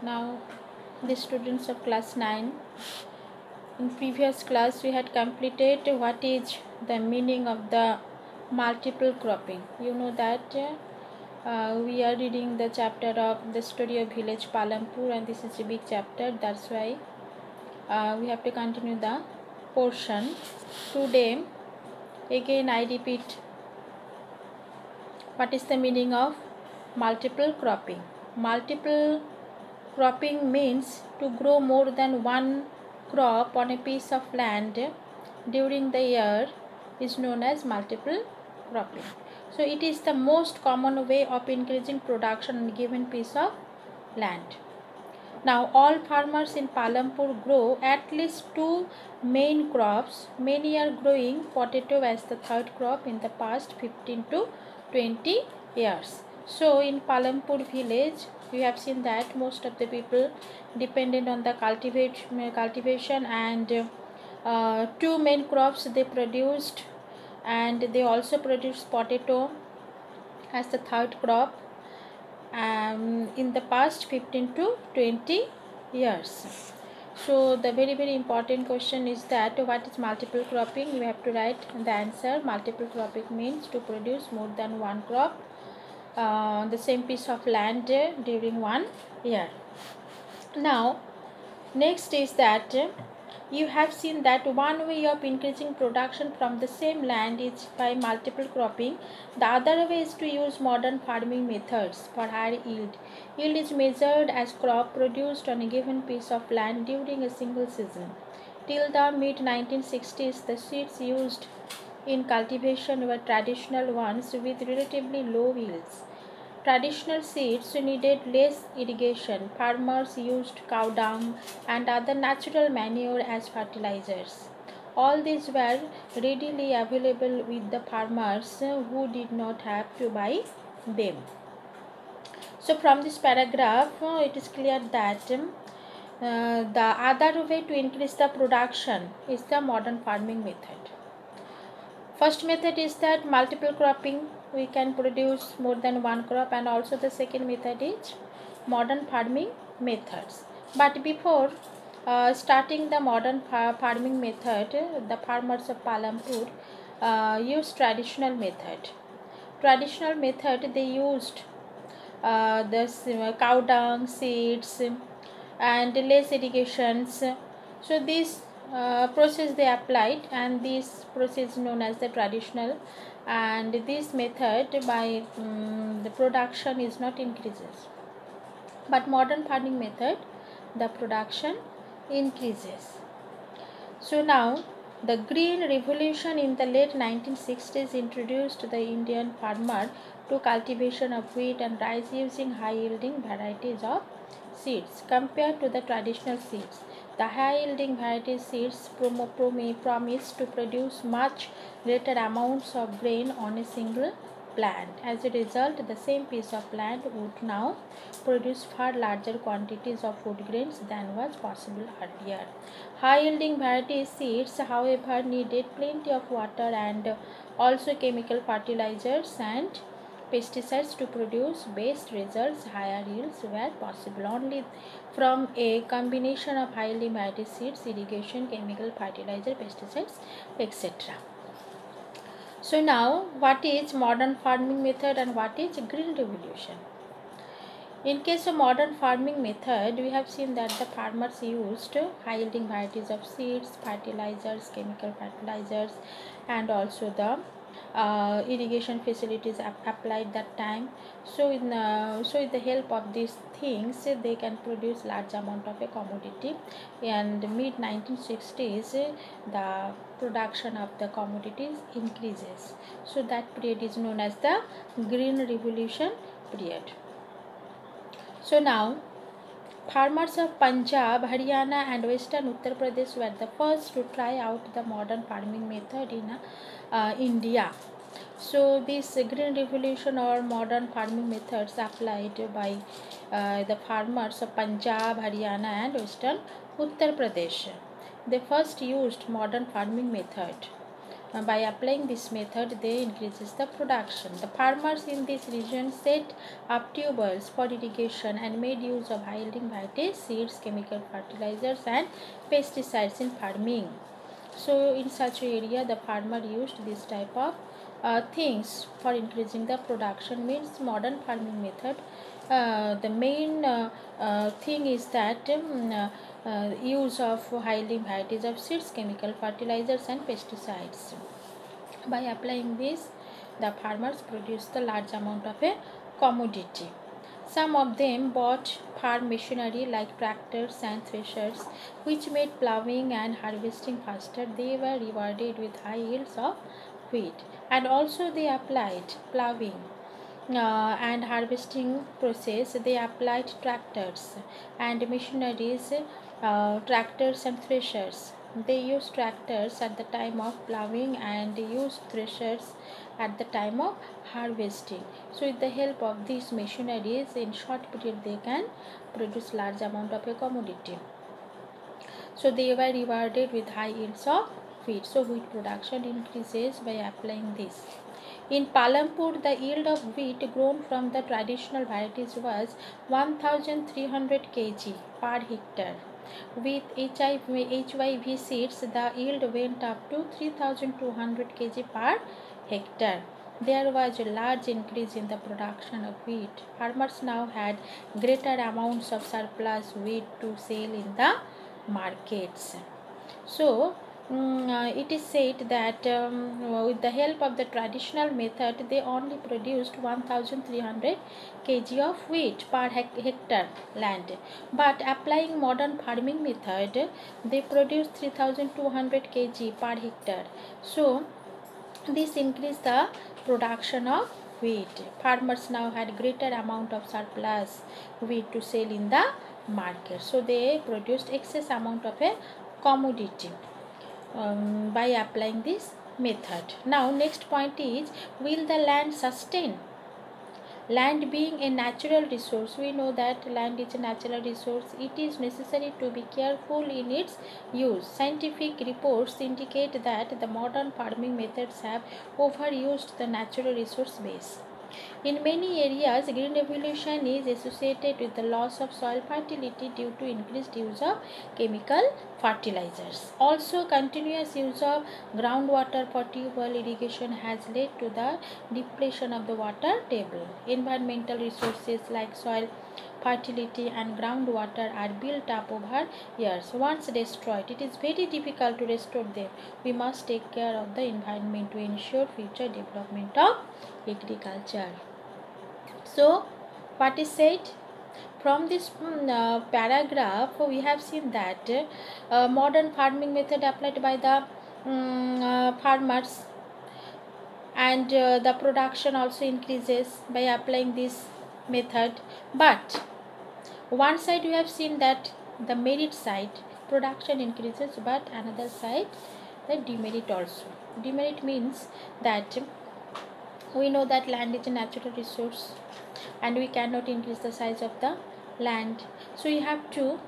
Now the students of class 9, in previous class we had completed what is the meaning of the multiple cropping. You know that we are reading the chapter of the story of village Palampur, and this is a big chapter, that's why we have to continue the portion. Today again I repeat what is the meaning of multiple cropping. Multiple cropping means to grow more than one crop on a piece of land during the year is known as multiple cropping. So it is the most common way of increasing production on a given piece of land. Now all farmers in Palampur grow at least two main crops. Many are growing potato as the third crop in the past 15 to 20 years. So in Palampur village we have seen that most of the people dependent on the cultivation and two main crops they produced, and they also produced potato as the third crop in the past 15 to 20 years. So the very important question is that what is multiple cropping? You have to write the answer. Multiple cropping means to produce more than one crop on the same piece of land during 1 year. Now next is that you have seen that one way of increasing production from the same land is by multiple cropping. The other way is to use modern farming methods for higher yield. Yield is measured as crop produced on a given piece of land during a single season. Till the mid-1960s, the seeds used in cultivation were traditional ones with relatively low yields. Traditional seeds needed less irrigation. Farmers used cow dung and other natural manure as fertilizers. All these were readily available with the farmers who did not have to buy them. So from this paragraph, it is clear that the other way to increase the production is the modern farming method. First method is that multiple cropping, we can produce more than one crop, and also the second method is modern farming methods. But before starting the modern farming method, the farmers of Palampur used traditional method. Traditional method, they used the cow dung, seeds, and less irrigations. So this process they applied, and this process is known as the traditional, and this method by the production is not increases, but modern farming method the production increases. So now the green revolution in the late 1960s introduced the Indian farmer to cultivation of wheat and rice using high yielding varieties of seeds compared to the traditional seeds. The high yielding variety seeds promise to produce much greater amounts of grain on a single plant. As a result, the same piece of land would now produce far larger quantities of food grains than was possible earlier. High yielding variety seeds, however, needed plenty of water and also chemical fertilizers and pesticides to produce best results. Higher yields were possible only from a combination of high yielding variety seeds, irrigation, chemical fertilizer, pesticides, etc. So now what is modern farming method and what is green revolution? In case of modern farming method, we have seen that the farmers used high yielding varieties of seeds, fertilizers, chemical fertilizers, and also the irrigation facilities applied that time. So with the help of these things, they can produce large amount of a commodity. And mid 1960s, the production of the commodities increases. So that period is known as the green revolution period. So now farmers of Punjab, Haryana and western Uttar Pradesh were the first to try out the modern farming method in India. So this green revolution or modern farming methods applied by the farmers of Punjab, Haryana and western Uttar Pradesh. They first used modern farming method By applying this method, they increases the production. The farmers in this region set up tubers for irrigation and made use of high-yielding varieties, seeds, chemical fertilizers, and pesticides in farming. So in such area, the farmer used this type of things for increasing the production. Means modern farming method. The main thing is that use of high-yielding varieties of seeds, chemical fertilizers, and pesticides. By applying this, the farmers produce the large amount of a commodity. Some of them bought farm machinery like tractors and threshers, which made plowing and harvesting faster. They were rewarded with high yields of wheat, and also they applied plowing and harvesting process. They applied tractors and machineries, tractors and threshers. They used tractors at the time of plowing and used threshers at the time of harvesting. So with the help of these machineries, in short period they can produce large amount of a commodity. So they were rewarded with high yields of wheat. So wheat production increases by applying this. In Palampur, the yield of wheat grown from the traditional varieties was 1300 kg per hectare. With HYV seeds, the yield went up to 3200 kg per hectare. There was a large increase in the production of wheat. Farmers now had greater amounts of surplus wheat to sell in the markets. So it is said that with the help of the traditional method, they only produced 1300 kg of wheat per hectare land. But applying modern farming method, they produced 3200 kg per hectare. So this increased the production of wheat. Farmers now had greater amount of surplus wheat to sell in the market. So they produced excess amount of a commodity by applying this method. Now next point is, will the land sustain? Land being a natural resource, we know that land is a natural resource. It is necessary to be careful in its use. Scientific reports indicate that the modern farming methods have overused the natural resource base. In many areas, green revolution is associated with the loss of soil fertility due to increased use of chemical fertilizers. Also, continuous use of groundwater for tubewell irrigation has led to the depletion of the water table. Environmental resources like soil fertility and groundwater are built up over years. Once destroyed, it is very difficult to restore them. We must take care of the environment to ensure future development of agriculture. So what is said from this paragraph, we have seen that modern farming method applied by the farmers, and the production also increases by applying this method. But one side we have seen that the merit side, production increases, but another side the demerit also. Demerit means that we know that land is a natural resource and we cannot increase the size of the land. So you have to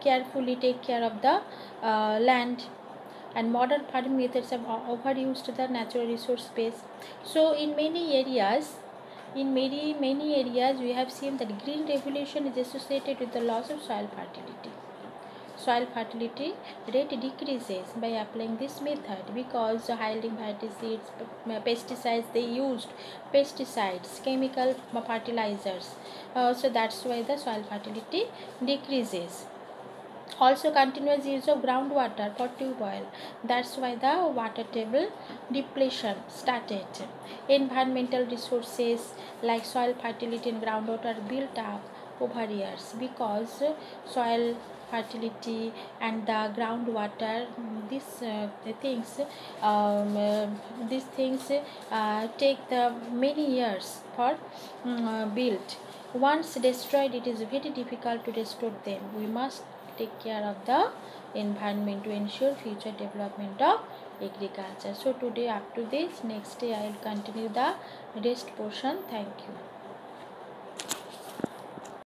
carefully take care of the land, and modern farming methods have overused the natural resource base. So in many areas, we have seen that green revolution is associated with the loss of soil fertility. Soil fertility rate decreases by applying this method because high-yielding variety seeds, pesticides, they used pesticides, chemical fertilizers. So that's why the soil fertility decreases. Also, continuous use of groundwater for tube oil, that's why the water table depletion started. Environmental resources like soil fertility and groundwater built up over years because soil fertility and the groundwater, these things take the many years for built. Once destroyed, it is very difficult to restore them. We must take care of the environment to ensure future development of agriculture. So today up to this, next day I will continue the rest portion. Thank you.